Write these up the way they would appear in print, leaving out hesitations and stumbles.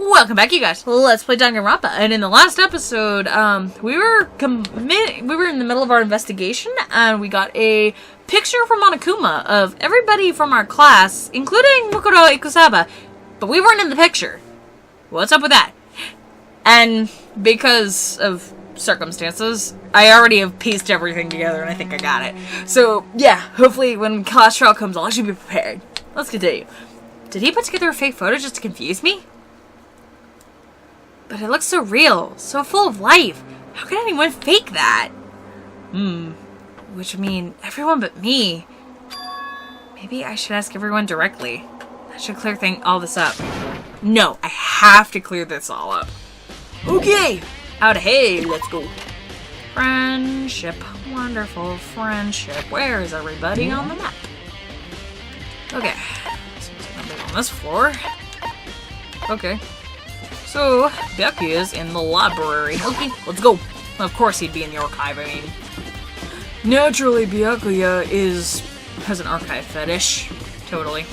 Welcome back, you guys. Let's play Danganronpa. And in the last episode, we were in the middle of our investigation, and we got a picture from Monokuma of everybody from our class, including Mukuro Ikusaba, but we weren't in the picture. What's up with that? And because of circumstances, I already have pieced everything together, and I think I got it. So, yeah, hopefully when class trial comes, I'll actually be prepared. Let's continue. Did he put together a fake photo just to confuse me? But it looks so real, so full of life. How could anyone fake that? Which would mean everyone but me. Maybe I should ask everyone directly. That should clear all this up. No, I have to clear this all up. Okay, out ahead, let's go. Friendship, wonderful friendship. Where is everybody on the map? Okay, so there's nobody on this floor. Okay. So, Becky is in the library. Okay, let's go. Of course he'd be in the archive, I mean. Naturally, Byakuya has an archive fetish. Totally.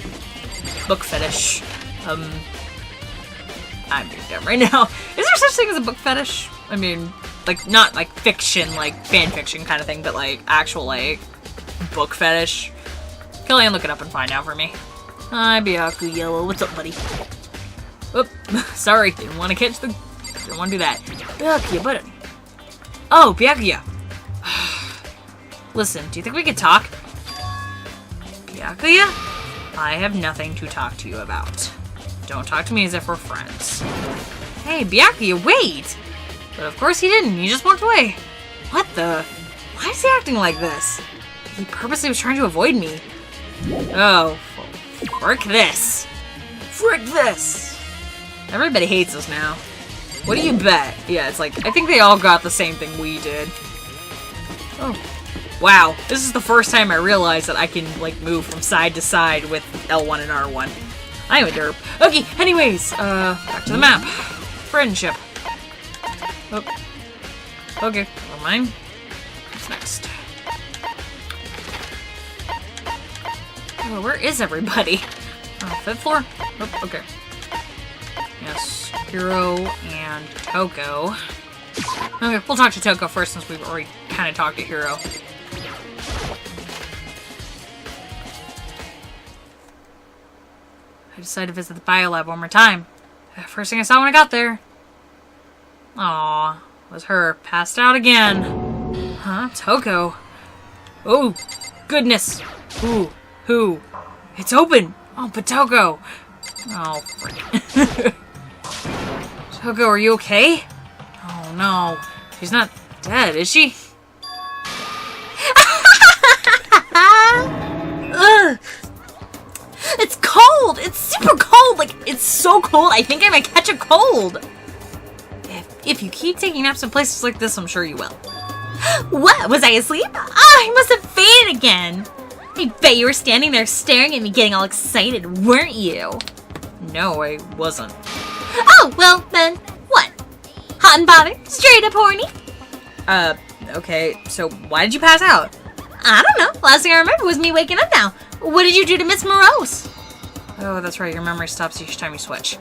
Book fetish. I'm being dumb right now. Is there such thing as a book fetish? I mean, like, not like fiction, like fan fiction kind of thing, but like actual, like, book fetish. Kellyanne, look it up and find out for me. Hi, Byakuya. What's up, buddy? Oop, sorry, didn't want to do that. Byakuya, but... Oh, Byakuya. Listen, do you think we could talk? Byakuya? I have nothing to talk to you about. Don't talk to me as if we're friends. Hey, Byakuya, wait! But of course he didn't, he just walked away. What the? Why is he acting like this? He purposely was trying to avoid me. Oh, frick this. Frick this! Everybody hates us now. What do you bet? Yeah, it's like, I think they all got the same thing we did. Oh. Wow. This is the first time I realized that I can, like, move from side to side with L1 and R1. I'm a derp. Okay, anyways, back to the map. Friendship. Oh. Okay, never mind. What's next? Oh, where is everybody? Oh, 5th floor? Oh, okay. Yes, Hiro and Toko. Okay, we'll talk to Toko first since we've already kind of talked to Hiro. I decided to visit the biolab one more time. First thing I saw when I got there. Aw, was her. Passed out again. Huh? Toko. Oh, goodness. Ooh, who? It's open. Oh, but Toko. Oh, frick. Toko, are you okay? Oh no, she's not dead, is she? Ugh. It's cold! It's super cold! Like, it's so cold, I think I might catch a cold! If you keep taking naps in places like this, I'm sure you will. What? Was I asleep? I must have fainted again! I bet you were standing there staring at me getting all excited, weren't you? No, I wasn't. Oh, well, then, what? Hot and bothered? Straight up horny? Okay, so why did you pass out? I don't know. Last thing I remember was me waking up now. What did you do to Miss Morose? Oh, that's right. Your memory stops each time you switch.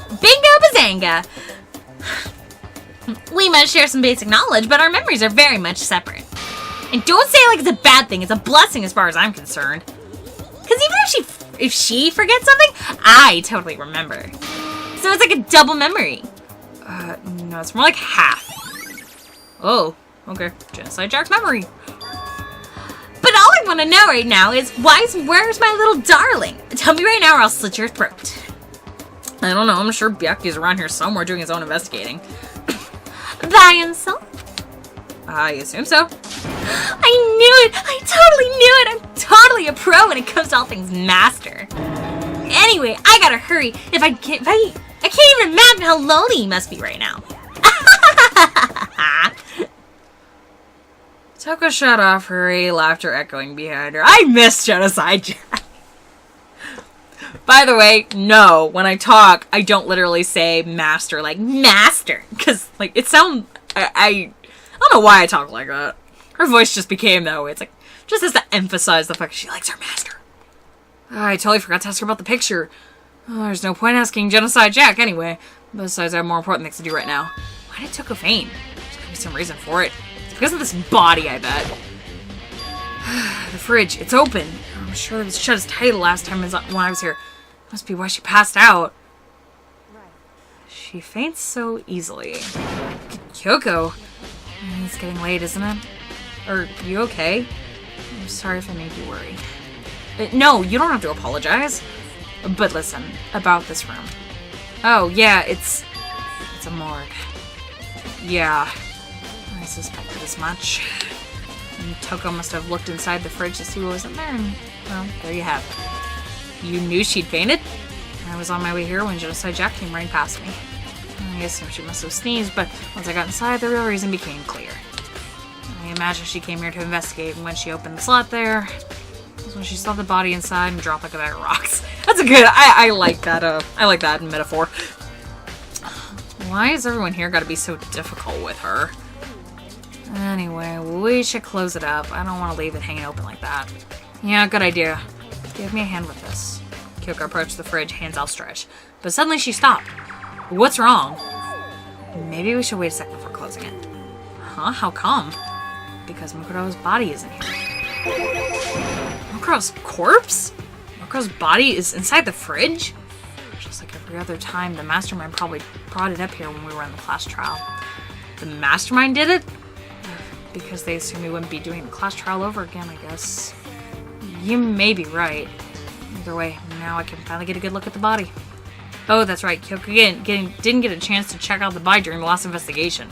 Bingo bazanga! We must share some basic knowledge, but our memories are very much separate. And don't say it like it's a bad thing. It's a blessing as far as I'm concerned. Because even if she forgets something, I totally remember. So it's like a double memory. No, it's more like half. Oh, okay. Genocide Jack's memory. But all I want to know right now is, where's my little darling? Tell me right now or I'll slit your throat. I don't know. I'm sure Byakuya's around here somewhere doing his own investigating. By himself? I assume so. I knew it! I totally knew it! I'm totally a pro when it comes to all things master. Anyway, I gotta hurry. I can't even imagine how lonely he must be right now. Toko shut off, hurry, laughter echoing behind her. I miss Genocide Jack. By the way, no, when I talk, I don't literally say master, like master. Because, like, it sounds... I don't know why I talk like that. Her voice just became that way. It's like, just has to emphasize the fact she likes her master. I totally forgot to ask her about the picture. Oh, there's no point asking Genocide Jack anyway. Besides, I have more important things to do right now. Why did Toko faint? There's gotta be some reason for it. It's because of this body, I bet. The fridge, it's open. I'm sure it was shut as tight the last time when I was here. Must be why she passed out. She faints so easily. Kyoko. It's getting late, isn't it? Are you okay? I'm sorry if I made you worry. No, you don't have to apologize. But listen, about this room. Oh, yeah, it's a morgue. Yeah, I suspected as much. And Toko must have looked inside the fridge to see what was in there, and, well, there you have it. You knew she'd fainted? I was on my way here when Genocide Jack came running past me. I assumed she must have sneezed, but once I got inside, the real reason became clear. I imagine she came here to investigate, and when she opened the slot there, was when she saw the body inside and dropped like a bag of rocks. That's a good, I like that, I like that metaphor. Why has everyone here got to be so difficult with her? Anyway, we should close it up. I don't want to leave it hanging open like that. Yeah, good idea. Give me a hand with this. Kyoko approached the fridge, hands outstretched. But suddenly she stopped. What's wrong? Maybe we should wait a second before closing it. Huh? How come? Because Mukuro's body isn't here. Mukuro's corpse? Mukuro's body is inside the fridge? Just like every other time, the mastermind probably brought it up here when we were in the class trial. The mastermind did it? Because they assumed we wouldn't be doing the class trial over again, I guess. You may be right. Either way, now I can finally get a good look at the body. Oh, that's right. Kyoko didn't get a chance to check out the body during the last investigation.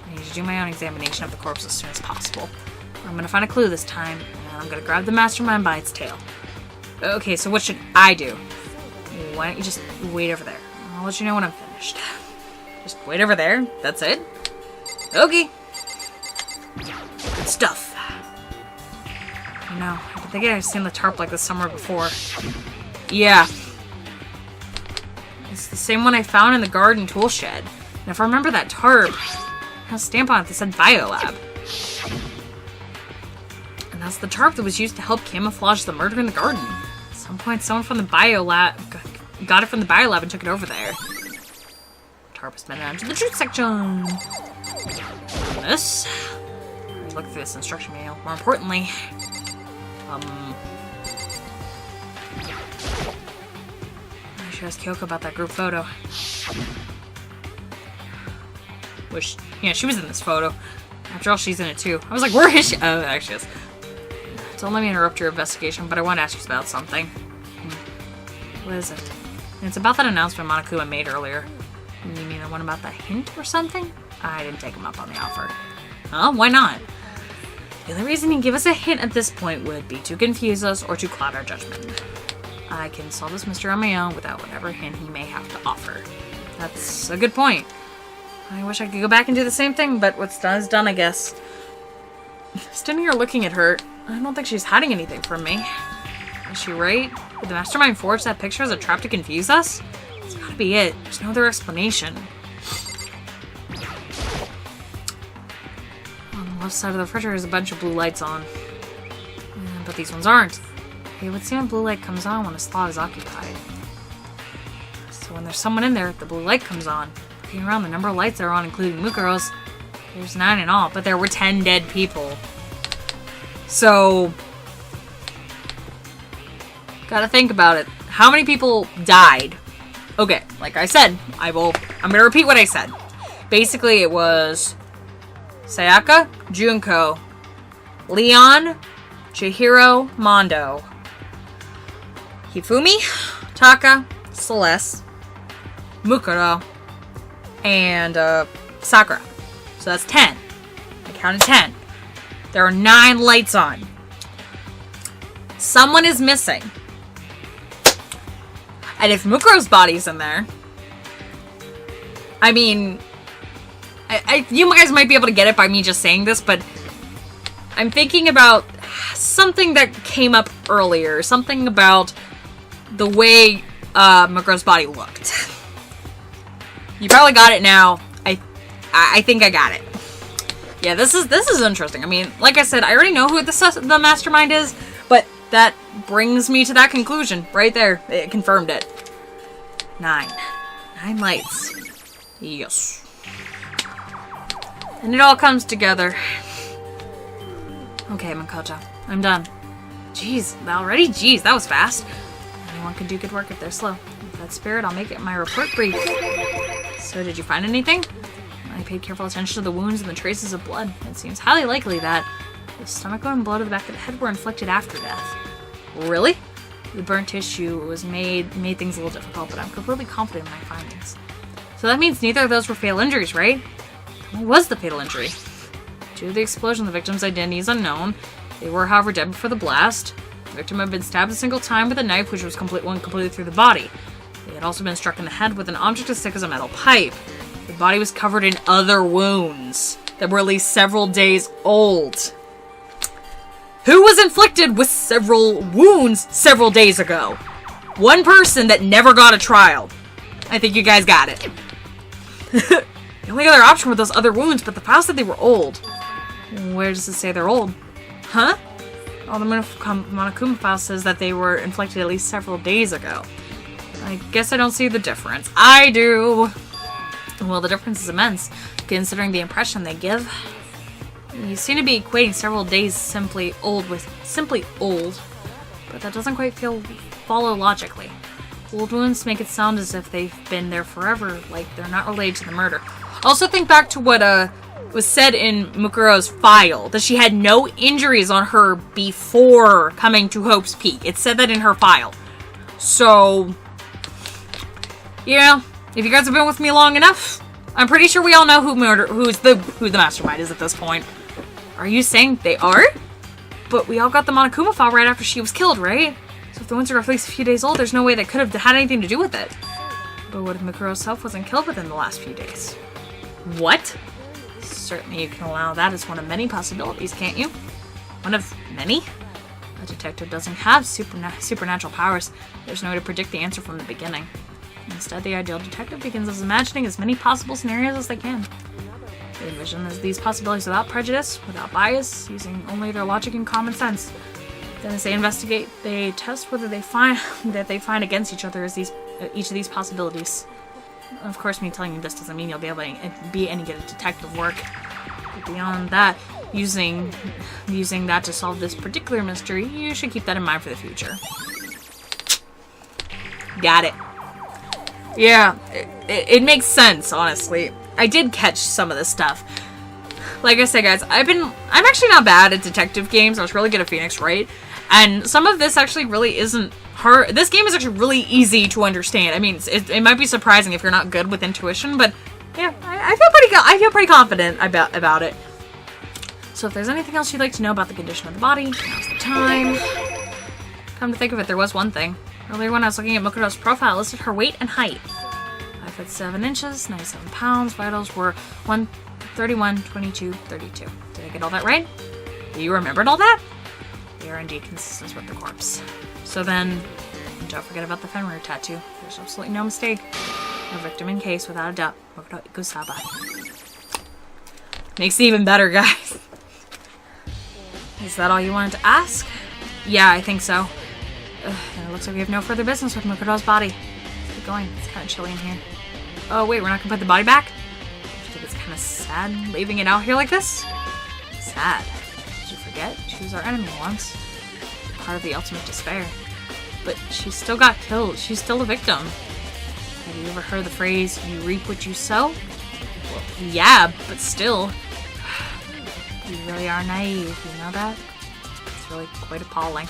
I need to do my own examination of the corpse as soon as possible. I'm going to find a clue this time, and I'm going to grab the mastermind by its tail. Okay, so what should I do? Why don't you just wait over there? I'll let you know when I'm finished. Just wait over there? That's it? Okay. Good stuff. You know, I think I've seen the tarp like this somewhere before. Yeah. It's the same one I found in the garden tool shed. And if I remember that tarp, it had a stamp on it that said Biolab. And that's the tarp that was used to help camouflage the murder in the garden. At some point, someone from the Biolab got it from the Biolab and took it over there. Tarp was meant to the truth section. This. Look through this instruction manual. More importantly, I should ask Kyoko about that group photo. Which, yeah, she was in this photo. After all, she's in it too. I was like, where is she? Oh, there she is. Don't let me interrupt your investigation, but I want to ask you about something. What is it? And it's about that announcement Monokuma made earlier. You mean the one about the hint or something? I didn't take him up on the offer. Huh? Why not? The only reason he'd give us a hint at this point would be to confuse us or to cloud our judgment. I can solve this mystery on my own without whatever hint he may have to offer. That's a good point. I wish I could go back and do the same thing, but what's done is done, I guess. Standing here looking at her, I don't think she's hiding anything from me. Is she right? Did the mastermind forge that picture as a trap to confuse us? It's gotta be it. There's no other explanation. Left side of the refrigerator is a bunch of blue lights on. But these ones aren't. It would seem a blue light comes on when a slot is occupied. So when there's someone in there, the blue light comes on. Looking around, the number of lights that are on, including Mukuro's, there's 9 in all, but there were 10 dead people. So, gotta think about it. How many people died? Okay, like I said, I'm gonna repeat what I said. Basically, it was Sayaka, Junko, Leon, Chihiro, Mondo, Hifumi, Taka, Celeste, Mukuro, and Sakura. So that's 10. I counted 10. There are 9 lights on. Someone is missing. And if Mukuro's body's in there, I mean, you guys might be able to get it by me just saying this, but I'm thinking about something that came up earlier. Something about the way Mukuro's body looked. You probably got it now. I think I got it. Yeah, this is interesting. I mean, like I said, I already know who the mastermind is, but that brings me to that conclusion right there. It confirmed it. 9. 9 lights. Yes. And it all comes together. Okay, Makoto. I'm done. Jeez, already? Jeez, that was fast. Anyone can do good work if they're slow. With that spirit, I'll make it my report brief. So, did you find anything? I paid careful attention to the wounds and the traces of blood. It seems highly likely that the stomach bone and blow to the back of the head were inflicted after death. Really? The burnt tissue was made things a little difficult, but I'm completely confident in my findings. So that means neither of those were fatal injuries, right? What was the fatal injury? Due to the explosion, the victim's identity is unknown. They were, however, dead before the blast. The victim had been stabbed a single time with a knife, which was went completely through the body. They had also been struck in the head with an object as thick as a metal pipe. The body was covered in other wounds that were at least several days old. Who was inflicted with several wounds several days ago? One person that never got a trial. I think you guys got it. The only other option were those other wounds, but the file said they were old. Where does it say they're old? Huh? Oh, the Monokuma file says that they were inflicted at least several days ago. I guess I don't see the difference. I do! Well, the difference is immense, considering the impression they give. You seem to be equating several days simply old with simply old, but that doesn't quite follow logically. Old wounds make it sound as if they've been there forever, like they're not related to the murder. Also think back to what was said in Mukuro's file, that she had no injuries on her before coming to Hope's Peak. It said that in her file. So, yeah, if you guys have been with me long enough, I'm pretty sure we all know who the mastermind is at this point. Are you saying they are? But we all got the Monokuma file right after she was killed, right? So if the wounds are at least a few days old, there's no way they could have had anything to do with it. But what if Mikuro herself wasn't killed within the last few days? What? Certainly you can allow that as one of many possibilities, can't you? One of many? A detective doesn't have supernatural powers. There's no way to predict the answer from the beginning. Instead, the ideal detective begins as imagining as many possible scenarios as they can. They envision these possibilities without prejudice, without bias, using only their logic and common sense. Then as they investigate, they test whether they find against each other as each of these possibilities. Of course, me telling you this doesn't mean you'll be able to be any good at detective work. But beyond that, using that to solve this particular mystery, you should keep that in mind for the future. Got it. Yeah, it makes sense, honestly. I did catch some of this stuff. Like I said, guys, I'm actually not bad at detective games. I was really good at Phoenix Wright. And some of this actually really isn't hard. This game is actually really easy to understand. I mean, it might be surprising if you're not good with intuition, but yeah, I feel pretty confident about it. So if there's anything else you'd like to know about the condition of the body, now's the time. Come to think of it, there was one thing. Earlier when I was looking at Mukuro's profile, it listed her weight and height. 5'7" inches, 97 pounds, vitals were 131, 22, 32. Did I get all that right? You remembered all that? They are indeed consistent with the corpse. So then, don't forget about the Fenrir tattoo. There's absolutely no mistake. No victim in case, without a doubt. Mokuro Ikusaba. Makes it even better, guys. Is that all you wanted to ask? Yeah, I think so. And it looks like we have no further business with Mukuro's body. Let's get going. It's kind of chilly in here. Oh, wait, we're not gonna put the body back? I think it's kind of sad leaving it out here like this. Sad. Did you forget? She was our enemy once. Part of the ultimate despair. But she still got killed. She's still a victim. Have you ever heard the phrase, you reap what you sow? Well, yeah, but still. You really are naive, you know that? It's really quite appalling.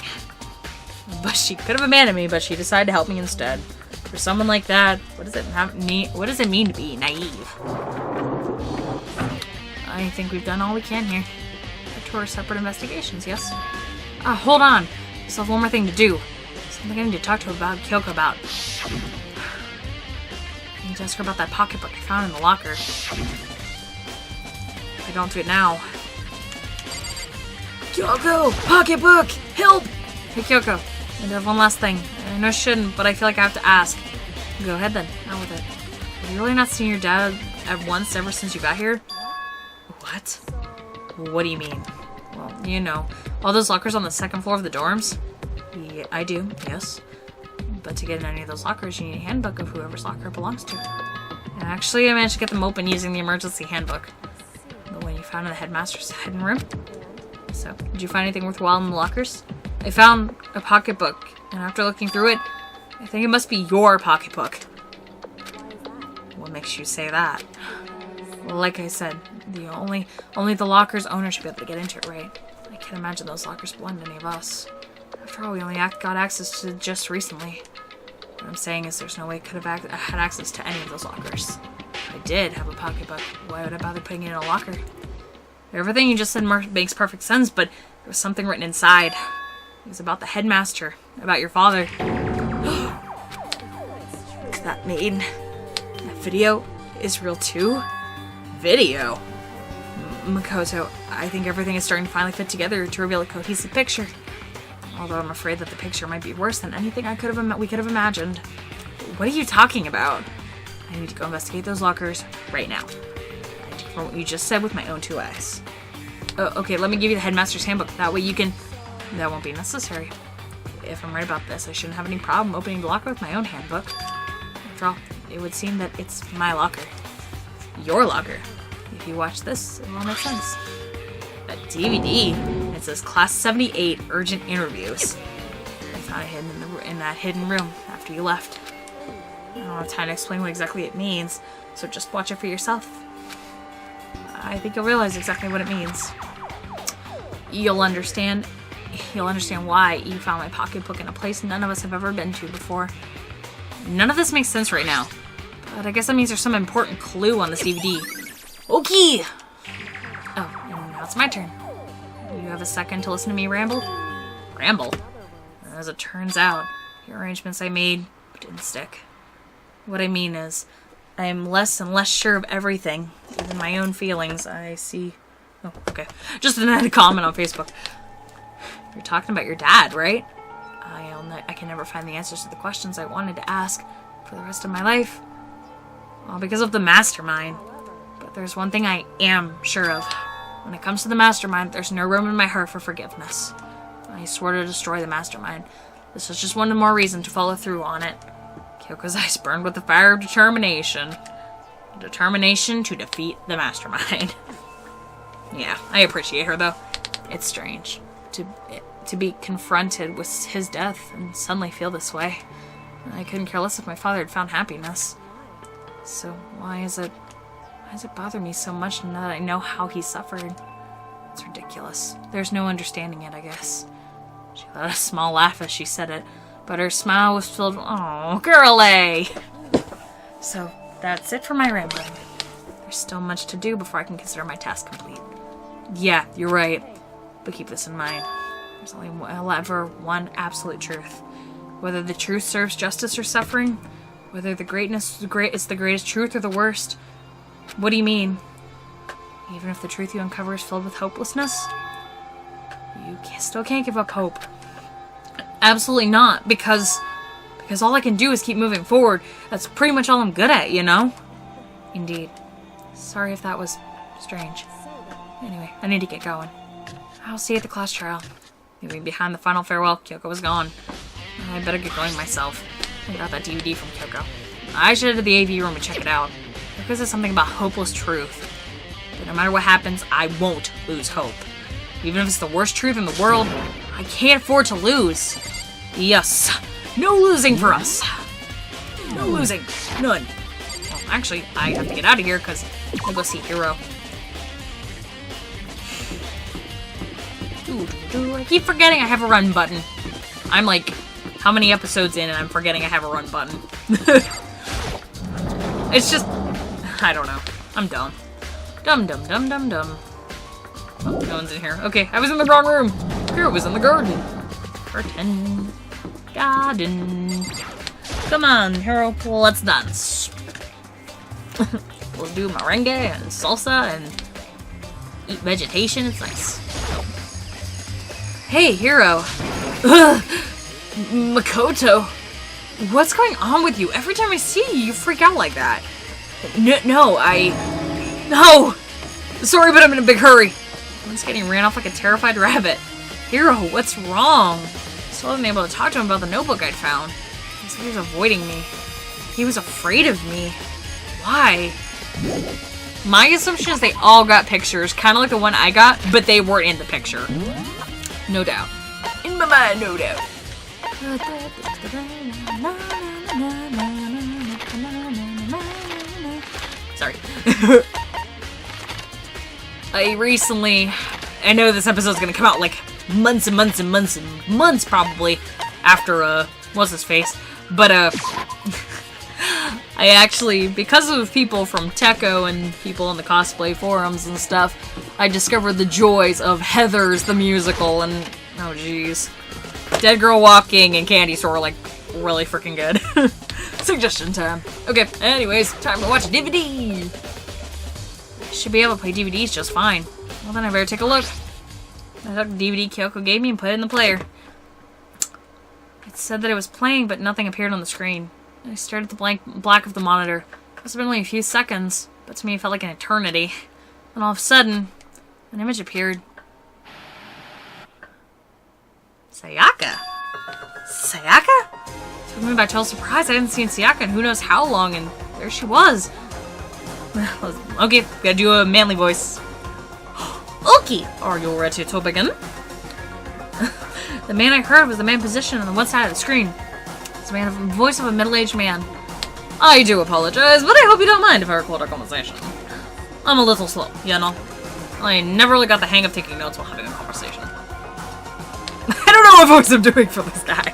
But she could have abandoned me, but she decided to help me instead. For someone like that, what does it mean to be naive? I think we've done all we can here. Two are separate investigations, yes? Hold on. I still have one more thing to do. Something I need to talk to Kyoko about. I need to ask her about that pocketbook I found in the locker. If I don't do it now. Kyoko! Pocketbook! Help! Hey, Kyoko. I do have one last thing. I know I shouldn't, but I feel like I have to ask. Go ahead then. Out with it. Have you really not seen your dad at once ever since you got here? What? What do you mean? Well, you know, all those lockers on the second floor of the dorms? Yeah, I do, yes. But to get in any of those lockers, you need a handbook of whoever's locker it belongs to. And actually, I managed to get them open using the emergency handbook. The one you found in the headmaster's hidden room. So, did you find anything worthwhile in the lockers? I found a pocketbook, and after looking through it, I think it must be your pocketbook. What makes you say that? Well, like I said, only the locker's owner should be able to get into it, right? I can't imagine those lockers belong to any of us. After all, we only got access to it just recently. What I'm saying is there's no way I could have had access to any of those lockers. If I did have a pocketbook, why would I bother putting it in a locker? Everything you just said makes perfect sense, but there was something written inside. It was about the headmaster, about your father. That video is real too? Video? Makoto, I think everything is starting to finally fit together to reveal a cohesive picture. Although I'm afraid that the picture might be worse than anything we could have imagined. What are you talking about? I need to go investigate those lockers right now. I confirm what you just said with my own 2 eyes. Okay, let me give you the headmaster's handbook. That way you can... That won't be necessary. If I'm right about this, I shouldn't have any problem opening the locker with my own handbook. After all, it would seem that it's my locker. Your locker. If you watch this, it will all make sense. A DVD. It says Class 78 Urgent Interviews. I found it hidden in that hidden room after you left. I don't have time to explain what exactly it means, so just watch it for yourself. I think you'll realize exactly what it means. You'll understand why you found my pocketbook in a place none of us have ever been to before. None of this makes sense right now, but I guess that means there's some important clue on this DVD. Okay! Oh, and now it's my turn. You have a second to listen to me ramble? Ramble? As it turns out, the arrangements I made didn't stick. What I mean is, I am less and less sure of everything, even my own feelings. I see... Oh, okay. Just another comment on Facebook. You're talking about your dad, right? I can never find the answers to the questions I wanted to ask for the rest of my life. All because of the mastermind. But there's one thing I am sure of. When it comes to the mastermind, there's no room in my heart for forgiveness. I swore to destroy the mastermind. This is just one more reason to follow through on it. Kyoko's eyes burned with the fire of determination. Determination to defeat the mastermind. Yeah, I appreciate her though. It's strange to be confronted with his death and suddenly feel this way. I couldn't care less if my father had found happiness. So why does it bother me so much now that I know how he suffered? It's ridiculous. There's no understanding it, I guess. She let a small laugh as she said it, but her smile was filled with, "Oh, girlie!" So that's it for my rambling. There's still much to do before I can consider my task complete. Yeah, you're right. But keep this in mind. There's only ever one absolute truth. Whether the truth serves justice or suffering, whether the greatness is the greatest truth or the worst. What do you mean? Even if the truth you uncover is filled with hopelessness, you still can't give up hope. Absolutely not, because all I can do is keep moving forward. That's pretty much all I'm good at, you know? Indeed. Sorry if that was strange. Anyway, I need to get going. I'll see you at the class trial. Leaving behind the final farewell, Kyoko was gone. I better get going myself. I got that DVD from Kyoko. I should head to the AV room and check it out. Kyoko says something about hopeless truth. But no matter what happens, I won't lose hope. Even if it's the worst truth in the world, I can't afford to lose. Yes. No losing for us. No losing. None. Well, actually, I have to get out of here because I'll go see Hiro. I keep forgetting I have a run button. I'm like, how many episodes in and I'm forgetting I have a run button? It's just, I don't know. I'm dumb. Dumb. Oh, no one's in here. Okay, I was in the wrong room. Hiro was in the garden. Garden. Come on, Hiro, let's dance. We'll do merengue and salsa and eat vegetation. It's nice. Hey, Hiro. Ugh. Makoto. What's going on with you? Every time I see you, you freak out like that. No. Sorry, but I'm in a big hurry. I'm just getting ran off like a terrified rabbit. Hiro, what's wrong? Still haven't been able to talk to him about the notebook I'd found. He was avoiding me. He was afraid of me. Why? My assumption is they all got pictures, kind of like the one I got, but they weren't in the picture. No doubt. In my mind, no doubt. Sorry. I know this episode's gonna come out like months and months and months and months probably after, what's his face? But, I actually, because of people from Techo and people on the cosplay forums and stuff, I discovered the joys of Heathers the musical and, oh jeez. Dead Girl Walking and Candy Store are like really freaking good. Suggestion time. Okay, anyways, time to watch a DVD. Should be able to play DVDs just fine. Well then I better take a look. I took the DVD Kyoko gave me and put it in the player. It said that it was playing, but nothing appeared on the screen. I stared at the black of the monitor. It must have been only a few seconds, but to me it felt like an eternity. And all of a sudden, an image appeared. Sayaka? Sayaka? Took me by total surprise. I hadn't seen Sayaka in who knows how long, and there she was. Okay, gotta do a manly voice. Okay, are you ready to begin? The man I heard was the man positioned on the one side of the screen. It's the voice of a middle-aged man. I do apologize, but I hope you don't mind if I record our conversation. I'm a little slow, you know? I never really got the hang of taking notes while having a conversation. I don't know what voice I'm doing for this guy.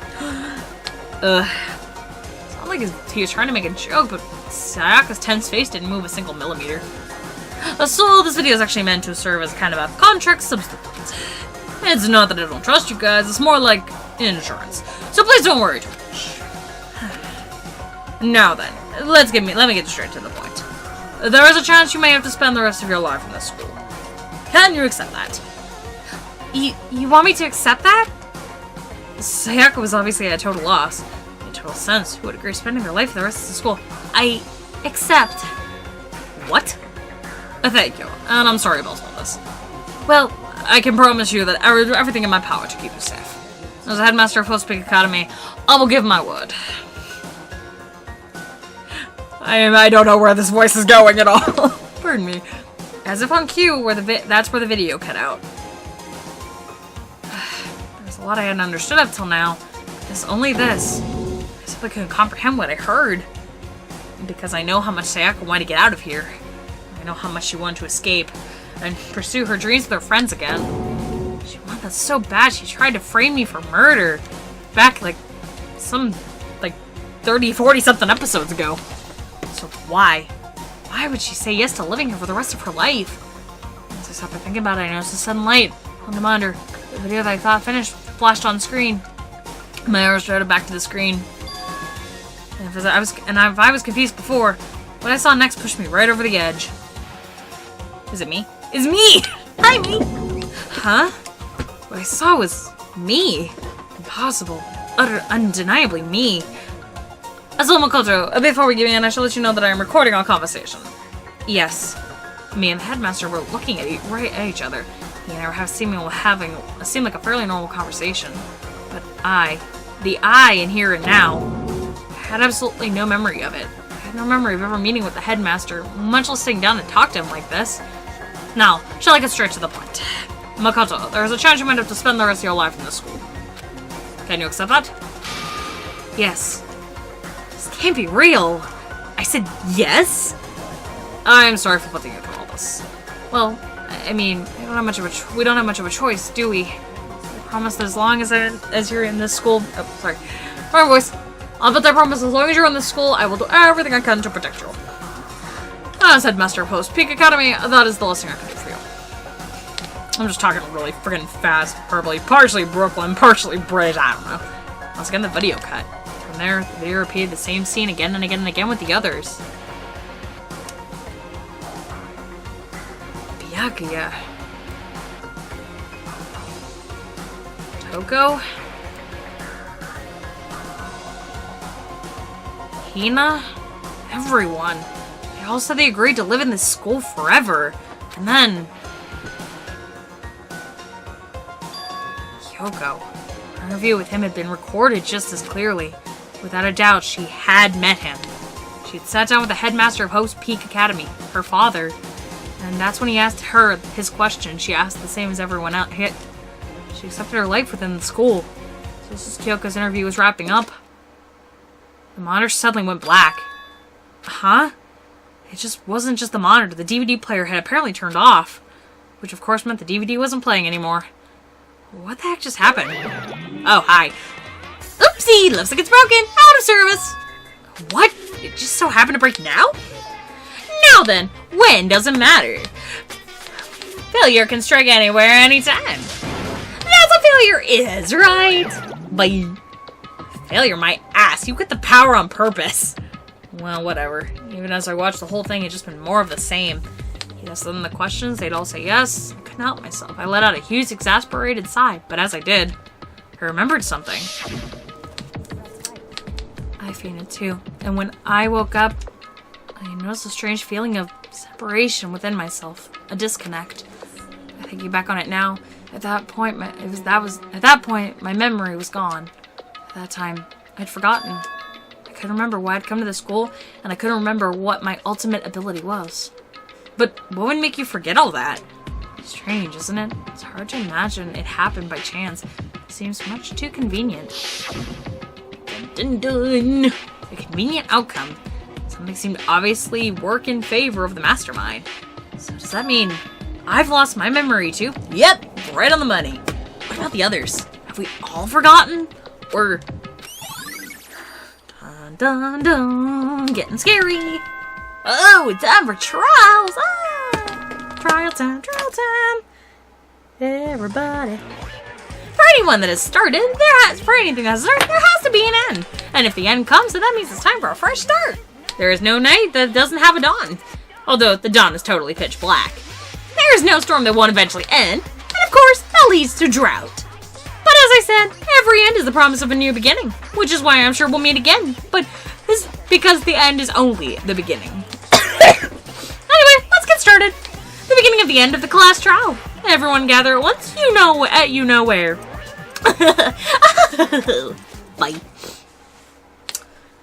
It's not like he was trying to make a joke, but Sayaka's tense face didn't move a single millimeter. So this video is actually meant to serve as kind of a contract substitute. It's not that I don't trust you guys, it's more like insurance. So please don't worry too much. Now then, let me get straight to the point. There is a chance you may have to spend the rest of your life in this school. Can you accept that? You want me to accept that? Sayaka was obviously at a total loss. In total sense, who would agree spending their life for the rest of the school? I accept. What? Thank you, and I'm sorry about all this. Well, I can promise you that I will do everything in my power to keep you safe. As a headmaster of Host Peak Academy, I will give my word. I don't know where this voice is going at all. Pardon me. As if on cue, that's where the video cut out. There's a lot I hadn't understood up till now. There's only this. I simply couldn't comprehend what I heard. Because I know how much Sayaka wanted to get out of here. I know how much she wanted to escape and pursue her dreams with her friends again. She wanted that so bad she tried to frame me for murder. Back like 30, 40 something episodes ago. So why? Why would she say yes to living here for the rest of her life? As I stopped thinking about it, I noticed a sudden light on the monitor. The video that I thought finished flashed on screen. My arrows darted back to the screen. And if I was confused before, what I saw next pushed me right over the edge. Is it me? It's me! Hi, me! Huh? What I saw was me. Impossible. Utter, undeniably me. So, Makoto, before we begin, I shall let you know that I am recording our conversation. Yes. Me and the headmaster were looking at each other. He and I were seemed like a fairly normal conversation. But the I in here and now, had absolutely no memory of it. I had no memory of ever meeting with the headmaster, much less sitting down and talk to him like this. Now, shall I get straight to the point? Makoto, there is a chance you might have to spend the rest of your life in this school. Can you accept that? Yes. This can't be real. I said yes? I'm sorry for putting you through all this. Well, I mean, we don't have much of a choice, do we? I promise that as long as you're in this school... Oh, sorry. Wrong voice. But I promise as long as you're in this school, I will do everything I can to protect you. As headmaster of Host Peak Academy, that is the least thing I can do for you. I'm just talking really friggin' fast, partially Brooklyn, partially British, I don't know. Once again, the video cut. From there, the video repeated the same scene again and again and again with the others. Byakuya. Toko? Hina? Everyone. They all said they agreed to live in this school forever. And then... Kyoko. Our interview with him had been recorded just as clearly. Without a doubt, she had met him. She had sat down with the headmaster of Hope's Peak Academy, her father, and that's when he asked her his question. She asked the same as everyone else. She accepted her life within the school. Just as Kyoko's interview was wrapping up, the monitor suddenly went black. Huh? It just wasn't just the monitor. The DVD player had apparently turned off, which of course meant the DVD wasn't playing anymore. What the heck just happened? Oh, hi. Oopsie! Looks like it's broken! Out of service! What? It just so happened to break now? Now then, when doesn't matter. Failure can strike anywhere, anytime. That's what failure is, right? Bye. Failure, my ass. You quit the power on purpose. Well, whatever. Even as I watched the whole thing, it's just been more of the same. He asked them the questions, they'd all say yes. I couldn't help myself. I let out a huge, exasperated sigh, but as I did, I remembered something. I fainted too, and when I woke up, I noticed a strange feeling of separation within myself, a disconnect. Thinking back on it now, at that point, my memory was gone. At that time, I'd forgotten. I couldn't remember why I'd come to the school, and I couldn't remember what my ultimate ability was. But what would make you forget all that? Strange, isn't it? It's hard to imagine it happened by chance. It seems much too convenient. Dun, dun, dun. A convenient outcome. Something seemed to obviously work in favor of the mastermind. So does that mean I've lost my memory too? Yep, right on the money. What about the others? Have we all forgotten? Or... Dun dun dun, getting scary. Oh, it's time for trials. Ah, trial time, trial time. Everybody. For anyone that has started, for anything that has started, there has to be an end. And if the end comes, then that means it's time for a fresh start. There is no night that doesn't have a dawn. Although the dawn is totally pitch black. There is no storm that won't eventually end. And of course, that leads to drought. But as I said, every end is the promise of a new beginning. Which is why I'm sure we'll meet again. But this because the end is only the beginning. Anyway, let's get started. The beginning of the end of the class trial. Everyone gather at once. You know where. Bye.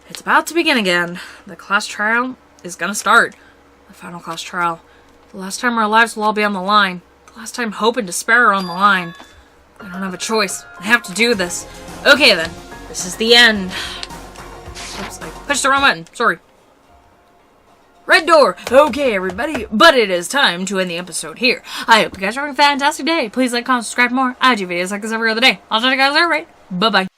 It's about to begin again. The class trial is gonna start. The final class trial. The last time our lives will all be on the line. The last time hope and despair are on the line. I don't have a choice. I have to do this. Okay then. This is the end. Oops, I pushed the wrong button. Sorry. Red door! Okay, everybody, but it is time to end the episode here. I hope you guys are having a fantastic day. Please like, comment, subscribe for more. I do videos like this every other day. I'll talk to you guys later, right? Bye-bye.